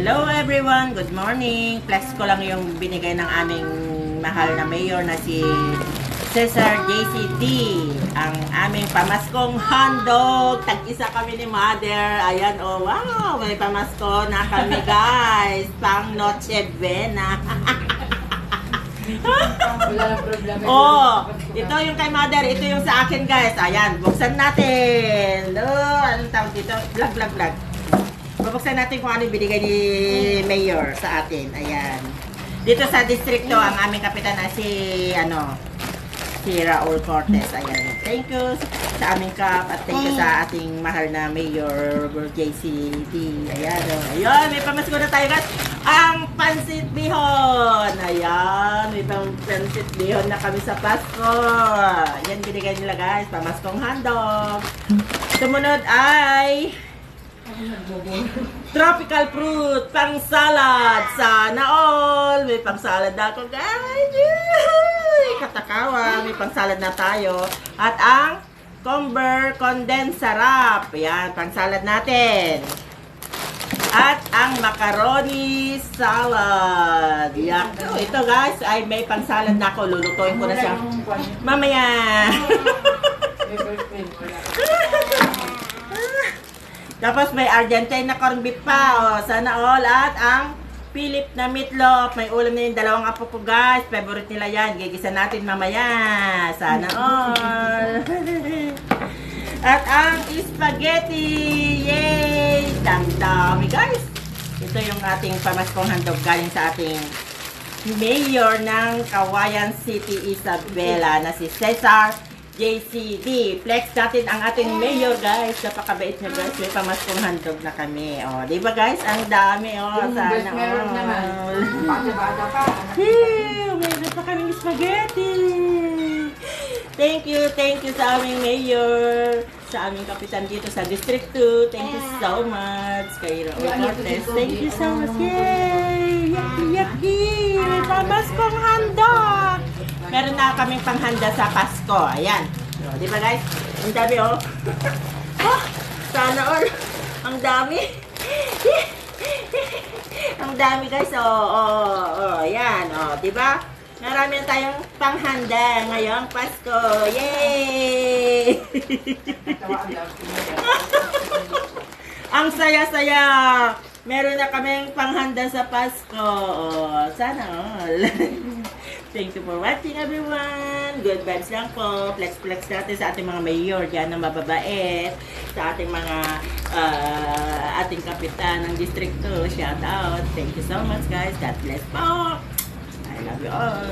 Hello everyone, good morning. Flex ko lang yung binigay ng aming mahal na mayor na si Cesar JCT. Ang aming pamaskong handog. Tag-isa kami ni Mother. Ayan, oh wow, may pamasko na kami guys. Pang Noche Buena. Wala na problema. Oh, ito yung kay Mother, ito yung sa akin guys. Ayan, buksan natin. Oh, anong tawag dito? Vlog. Bubuksan natin kung ano yung binigay ni Mayor sa atin. Ayan. Dito sa distrito, ang aming kapitan na si Raul Cortez. Ayan. Thank you sa aming kap at thank you sa ating mahal na Mayor JCT. Ayan. Oh. Ayan, may pamasko na tayo guys. Ang pansit bihon. Ayan, may pansit bihon na kami sa Pasko. Ayan, binigay nila guys. Pamaskong handog. Sumunod ay tropical fruit, pang salad. Sana all. May pang salad na ako, guys. Yay! Katakawa. May pang salad na tayo. At ang Comber Condensed Sarap. Yan, pang salad natin. At ang macaroni salad. Yan. Ito, guys, ay may pang salad na ako. Lulutuin ko na siya mamaya. Tapos may Argentine na corned beef pa, oh, sana all. At ang Philip na meatloaf. May ulam na yung dalawang apo ko guys. Favorite nila yan. Gigisa natin mamaya. Sana all. At ang spaghetti. Yay! Dami guys. Ito yung ating pamaskong handog galing sa ating mayor ng Kawayan City, Isabela na si Cesar JCD. Flex natin ang ating mayor guys. Napakabait niya guys. May pamaskong handog na kami. O, di ba guys? Ang dami. O, sana meron naman. Bata-bata pa. Meron pa kaming spaghetti. Thank you sa aming mayor. Sa aming kapitan dito sa District 2. Thank you so much. Kay Raul Cortez. Thank you so much. Yay! Yaki! May pamaskong handog. Meron na kaming panghanda sa Pasko. Ayan. O, di ba guys? Ang dami, oh. Oh, sana all. Ang dami. Ang dami, guys. Ayan. O, di ba? Marami na tayong panghanda ngayong Pasko. Yay! Ang saya-saya. Meron na kaming panghanda sa Pasko. O, sana all. Thank you for watching everyone. Good vibes lang po. Flex natin sa ating mga mayor dyan na mababait. Sa ating mga ating kapitan ng distrito. Shout out. Thank you so much guys. God bless po. I love you all.